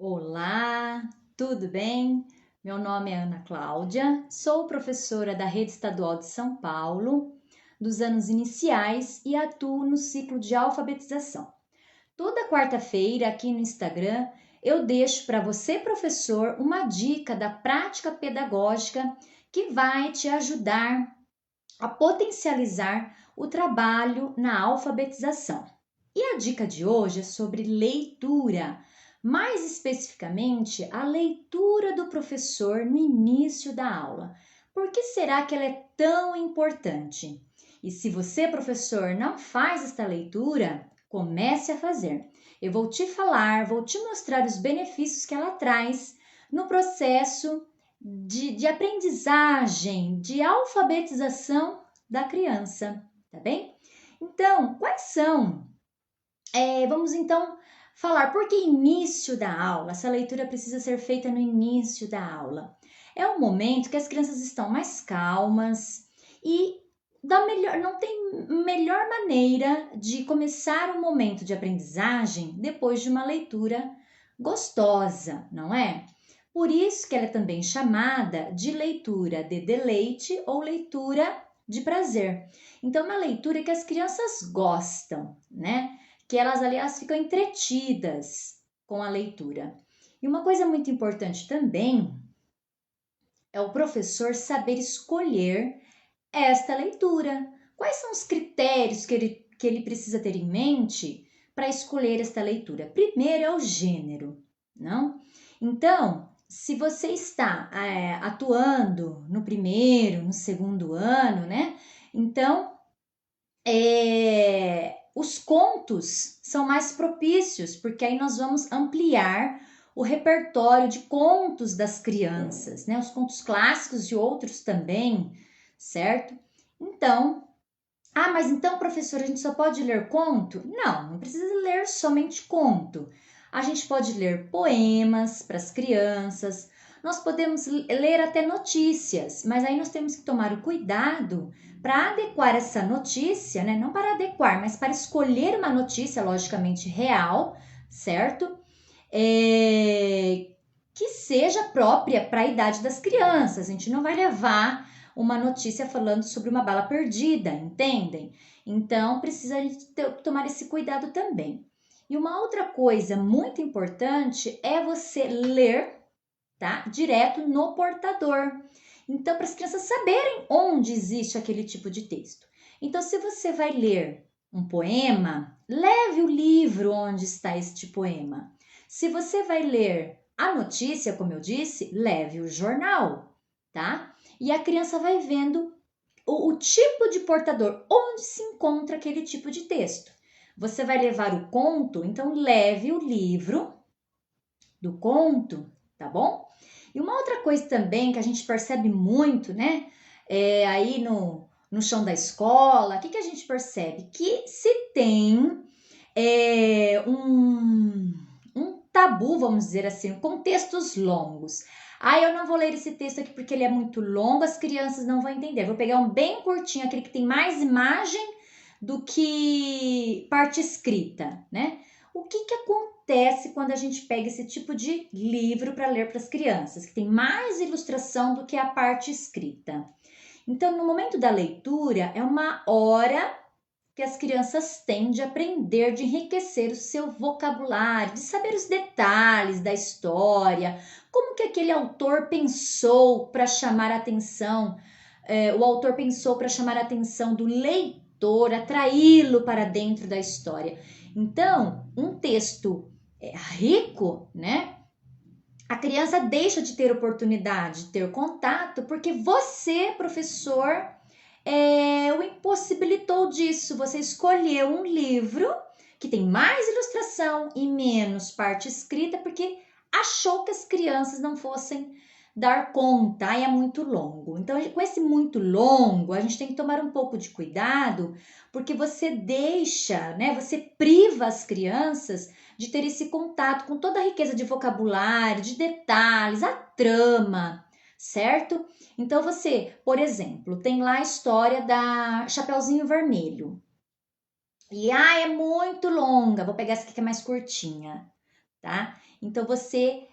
Olá, tudo bem? Meu nome é Ana Cláudia, sou professora da Rede Estadual de São Paulo, dos anos iniciais e atuo no ciclo de alfabetização. Toda quarta-feira aqui no Instagram eu deixo para você, professor, uma dica da prática pedagógica que vai te ajudar a potencializar o trabalho na alfabetização. E a dica de hoje é sobre leitura, mais especificamente a leitura do professor no início da aula. Por que será que ela é tão importante? E se você, professor, não faz esta leitura, comece a fazer. Eu vou te falar, vou te mostrar os benefícios que ela traz no processo de aprendizagem, de alfabetização da criança, tá bem? Então, quais são? Vamos então falar por que início da aula? Essa leitura precisa ser feita no início da aula. É um momento que as crianças estão mais calmas e não tem melhor maneira de começar um momento de aprendizagem depois de uma leitura gostosa, não é? Por isso que ela é também chamada de leitura de deleite ou leitura de prazer. Então, uma leitura que as crianças gostam, né? Que elas, aliás, ficam entretidas com a leitura. E uma coisa muito importante também é o professor saber escolher esta leitura. Quais são os critérios que ele precisa ter em mente para escolher esta leitura? Primeiro é o gênero, não? Então, se você está atuando no primeiro, no segundo ano, né? Então, os contos são mais propícios, porque aí nós vamos ampliar o repertório de contos das crianças, né? Os contos clássicos e outros também, certo? Então, mas então, professor, a gente só pode ler conto? Não, não precisa ler somente conto. A gente pode ler poemas para as crianças, nós podemos ler até notícias, mas aí nós temos que tomar o cuidado para adequar essa notícia, né? Não para adequar, mas para escolher uma notícia logicamente real, certo? Que seja própria para a idade das crianças. A gente não vai levar uma notícia falando sobre uma bala perdida, entendem? Então, precisa tomar esse cuidado também. E uma outra coisa muito importante é você ler, tá? Direto no portador. Então, para as crianças saberem onde existe aquele tipo de texto. Então, se você vai ler um poema, leve o livro onde está este poema. Se você vai ler a notícia, como eu disse, leve o jornal, tá? E a criança vai vendo o tipo de portador, onde se encontra aquele tipo de texto. Você vai levar o conto, então leve o livro do conto, tá bom? E uma outra coisa também que a gente percebe muito, né? Aí no chão da escola, o que a gente percebe? Que se tem um tabu, vamos dizer assim, com textos longos. Eu não vou ler esse texto aqui porque ele é muito longo, as crianças não vão entender. Vou pegar um bem curtinho, aquele que tem mais imagem do que parte escrita, né? O que acontece quando a gente pega esse tipo de livro para ler para as crianças, que tem mais ilustração do que a parte escrita? Então, no momento da leitura, é uma hora que as crianças têm de aprender, de enriquecer o seu vocabulário, de saber os detalhes da história, como que aquele autor pensou para chamar a atenção, o autor pensou para chamar a atenção do leitor, atraí-lo para dentro da história. Então, um texto rico, né? A criança deixa de ter oportunidade de ter contato porque você, professor, o impossibilitou disso. Você escolheu um livro que tem mais ilustração e menos parte escrita porque achou que as crianças não fossem dar conta. É muito longo. Então, com esse muito longo, a gente tem que tomar um pouco de cuidado porque você deixa, né? Você priva as crianças de ter esse contato com toda a riqueza de vocabulário, de detalhes, a trama, certo? Então você, por exemplo, tem lá a história da Chapeuzinho Vermelho. E é muito longa, vou pegar essa aqui que é mais curtinha, tá? Então você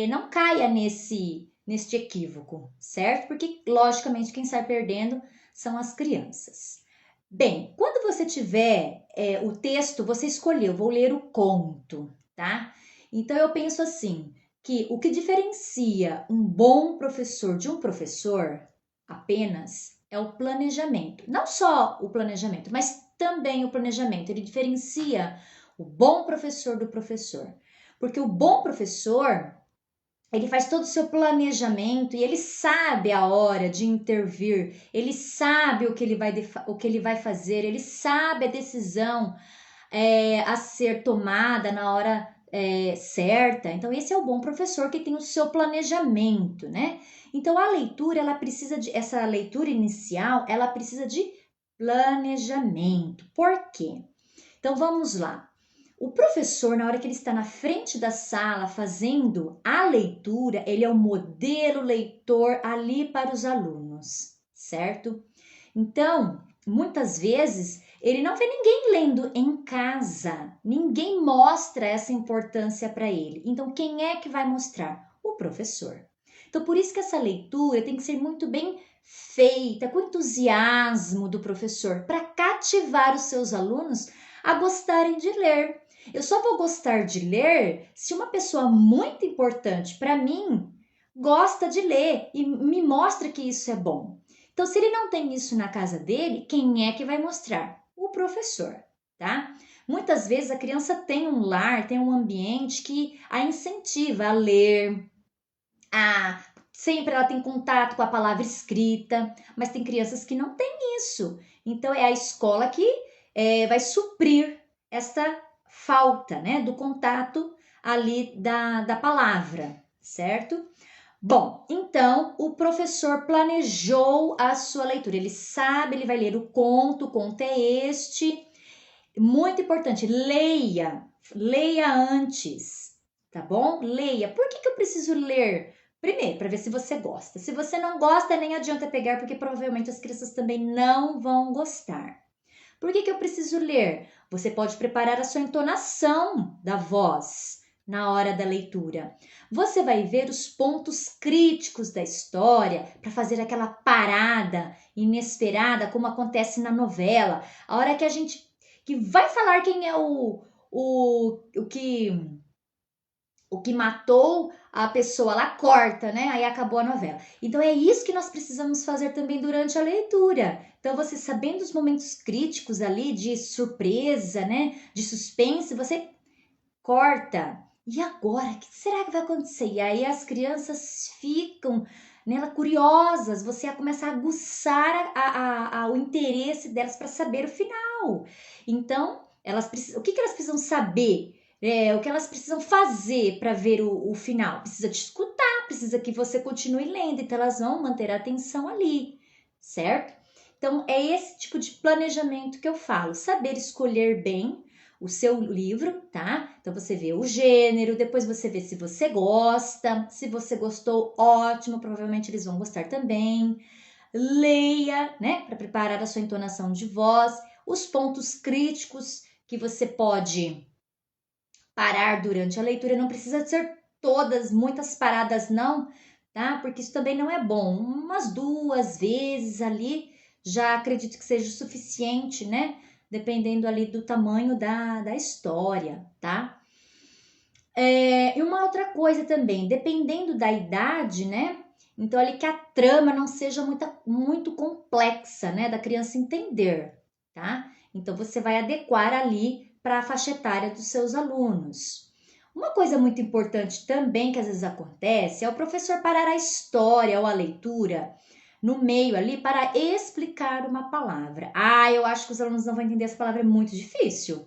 não caia neste equívoco, certo? Porque, logicamente, quem sai perdendo são as crianças. Bem, quando você tiver o texto, você escolheu, vou ler o conto, tá? Então eu penso assim, que o que diferencia um bom professor de um professor apenas é o planejamento. Não só o planejamento, mas também o planejamento. Ele diferencia o bom professor do professor. Porque o bom professor, ele faz todo o seu planejamento e ele sabe a hora de intervir, ele sabe o que ele vai fazer, ele sabe a decisão a ser tomada na hora certa. Então, esse é o bom professor que tem o seu planejamento, né? Então, a leitura, essa leitura inicial, ela precisa de planejamento. Por quê? Então, vamos lá. O professor, na hora que ele está na frente da sala fazendo a leitura, ele é o modelo leitor ali para os alunos, certo? Então, muitas vezes, ele não vê ninguém lendo em casa, ninguém mostra essa importância para ele. Então, quem é que vai mostrar? O professor. Então, por isso que essa leitura tem que ser muito bem feita, com entusiasmo do professor, para cativar os seus alunos a gostarem de ler. Eu só vou gostar de ler se uma pessoa muito importante para mim gosta de ler e me mostra que isso é bom. Então, se ele não tem isso na casa dele, quem é que vai mostrar? O professor, tá? Muitas vezes a criança tem um lar, tem um ambiente que a incentiva a ler, sempre ela tem contato com a palavra escrita, mas tem crianças que não têm isso. Então, é a escola que vai suprir esta falta, né, do contato ali da palavra, certo? Bom, então o professor planejou a sua leitura, ele sabe, ele vai ler o conto é este. Muito importante, leia antes, tá bom? Leia. Por que eu preciso ler? Primeiro, para ver se você gosta. Se você não gosta, nem adianta pegar, porque provavelmente as crianças também não vão gostar. Por que eu preciso ler? Você pode preparar a sua entonação da voz na hora da leitura. Você vai ver os pontos críticos da história para fazer aquela parada inesperada, como acontece na novela. A hora que a gente que vai falar quem é o que matou a pessoa, lá corta, né? Aí acabou a novela. Então é isso que nós precisamos fazer também durante a leitura. Então você sabendo os momentos críticos ali de surpresa, né? De suspense, você corta. E agora, o que será que vai acontecer? E aí as crianças ficam nela curiosas, você começa a aguçar o interesse delas para saber o final. Então, o que elas precisam saber? O que elas precisam fazer para ver o final? Precisa te escutar, precisa que você continue lendo, então elas vão manter a atenção ali, certo? Então, é esse tipo de planejamento que eu falo, saber escolher bem o seu livro, tá? Então você vê o gênero, depois você vê se você gosta, se você gostou, ótimo, provavelmente eles vão gostar também. Leia, né, para preparar a sua entonação de voz, os pontos críticos que você pode parar durante a leitura, não precisa ser todas, muitas paradas não, tá? Porque isso também não é bom. Umas 2 vezes ali, já acredito que seja o suficiente, né? Dependendo ali do tamanho da história, tá? E uma outra coisa também, dependendo da idade, né? Então, ali que a trama não seja muito complexa, né? Da criança entender, tá? Então, você vai adequar ali para a faixa etária dos seus alunos. Uma coisa muito importante também que às vezes acontece é o professor parar a história ou a leitura no meio ali para explicar uma palavra. Eu acho que os alunos não vão entender essa palavra, é muito difícil.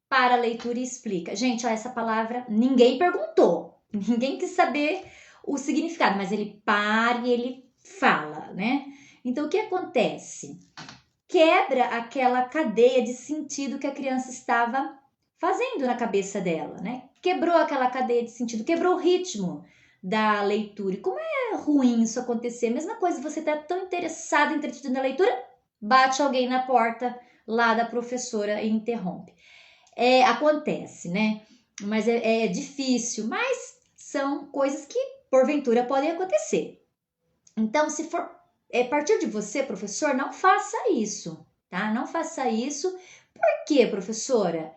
Para a leitura e explica. Gente, essa palavra ninguém perguntou, ninguém quis saber o significado, mas ele para e ele fala, né? Então, o que acontece? Quebra aquela cadeia de sentido que a criança estava fazendo na cabeça dela, né? Quebrou aquela cadeia de sentido, quebrou o ritmo da leitura. E como é ruim isso acontecer? Mesma coisa, você tá tão interessado, entretido na leitura, bate alguém na porta lá da professora e interrompe. Acontece, né? mas é difícil, mas são coisas que porventura podem acontecer. Então, se for partir de você, professor, não faça isso, tá? Não faça isso. Por quê, professora?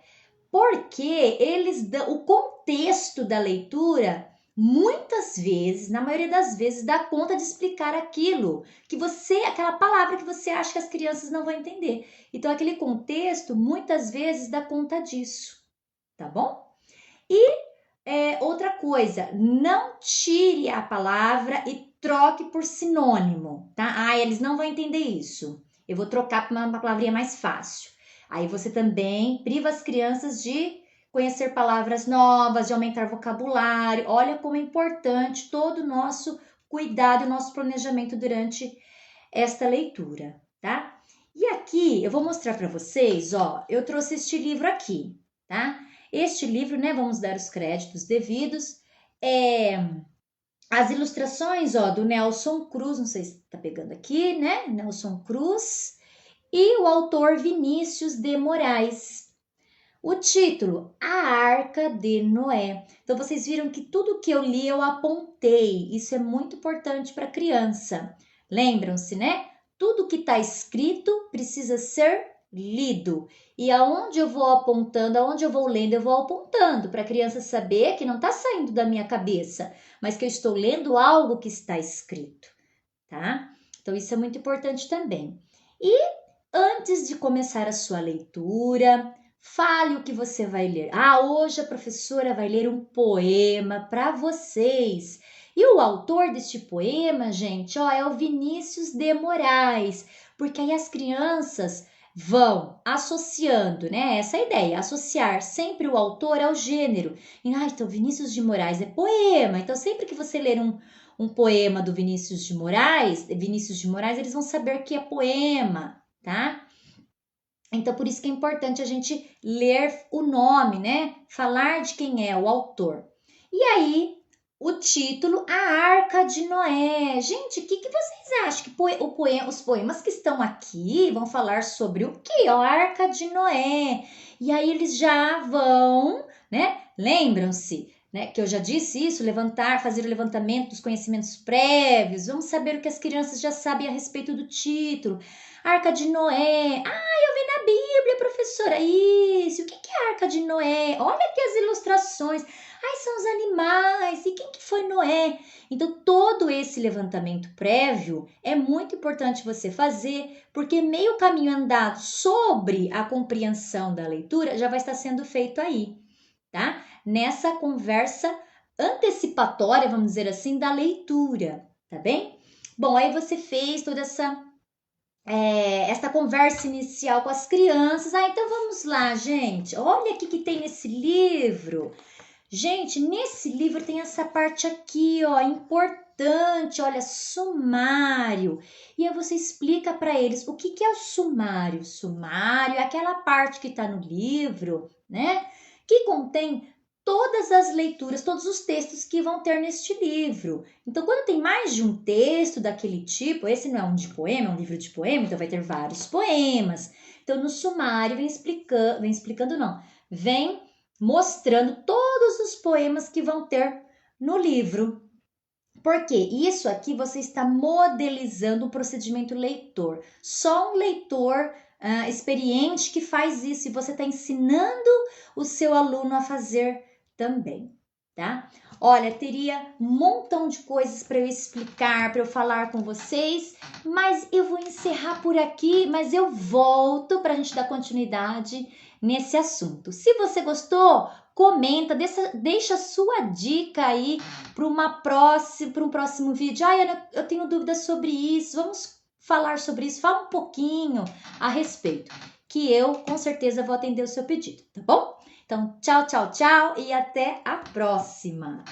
Porque eles dão o contexto da leitura, muitas vezes, na maioria das vezes, dá conta de explicar aquilo que aquela palavra que você acha que as crianças não vão entender. Então, aquele contexto, muitas vezes, dá conta disso, tá bom? E outra coisa, não tire a palavra e troque por sinônimo, tá? Ah, eles não vão entender isso. Eu vou trocar para uma palavrinha mais fácil. Aí você também priva as crianças de conhecer palavras novas, de aumentar vocabulário. Olha como é importante todo o nosso cuidado, o nosso planejamento durante esta leitura, tá? E aqui eu vou mostrar para vocês, ó, eu trouxe este livro aqui, tá? Este livro, né, vamos dar os créditos devidos, as ilustrações, ó, do Nelson Cruz, não sei se tá pegando aqui, né, Nelson Cruz, e o autor Vinícius de Moraes. O título, A Arca de Noé. Então, vocês viram que tudo que eu li eu apontei, isso é muito importante para criança. Lembram-se, né? Tudo que está escrito precisa ser lido. E aonde eu vou apontando, aonde eu vou lendo, eu vou apontando para a criança saber que não está saindo da minha cabeça, mas que eu estou lendo algo que está escrito, tá? Então, isso é muito importante também. E antes de começar a sua leitura, fale o que você vai ler. Ah, hoje a professora vai ler um poema para vocês. E o autor deste poema, gente, ó, é o Vinícius de Moraes, porque aí as crianças vão associando, né? Essa é a ideia, associar sempre o autor ao gênero. E, então Vinícius de Moraes é poema. Então, sempre que você ler um poema do Vinícius de Moraes, eles vão saber que é poema, tá? Então, por isso que é importante a gente ler o nome, né? Falar de quem é o autor. E aí, o título, A Arca de Noé. Gente, o que vocês acham? Que os poemas que estão aqui vão falar sobre o quê? A Arca de Noé. E aí, eles já vão, né? Lembram-se, né? Que eu já disse isso, fazer o levantamento dos conhecimentos prévios. Vamos saber o que as crianças já sabem a respeito do título. Arca de Noé. Na Bíblia, professora. Isso. O que é a Arca de Noé? Olha aqui as ilustrações. Ai, são os animais. E quem que foi Noé? Então, todo esse levantamento prévio é muito importante você fazer, porque meio caminho andado sobre a compreensão da leitura já vai estar sendo feito aí, tá? Nessa conversa antecipatória, vamos dizer assim, da leitura, tá bem? Bom, aí você fez toda essa conversa inicial com as crianças. Então vamos lá, gente. Olha o que tem nesse livro. Gente, nesse livro tem essa parte aqui, ó, importante, olha, sumário. E aí você explica para eles o que é o sumário. Sumário é aquela parte que está no livro, né? Que contém todas as leituras, todos os textos que vão ter neste livro. Então, quando tem mais de um texto daquele tipo, esse não é um de poema, é um livro de poema, então vai ter vários poemas. Então, no sumário vem mostrando todos os poemas que vão ter no livro. Porque isso aqui você está modelizando um procedimento leitor. Só um leitor experiente que faz isso e você está ensinando o seu aluno a fazer também, tá? Olha, teria um montão de coisas para eu explicar, para eu falar com vocês, mas eu vou encerrar por aqui, mas eu volto para a gente dar continuidade nesse assunto. Se você gostou, comenta, deixa a sua dica aí para um próximo vídeo. Eu tenho dúvidas sobre isso, vamos falar sobre isso, fala um pouquinho a respeito, que eu com certeza vou atender o seu pedido, tá bom? Então, tchau, tchau, tchau e até a próxima!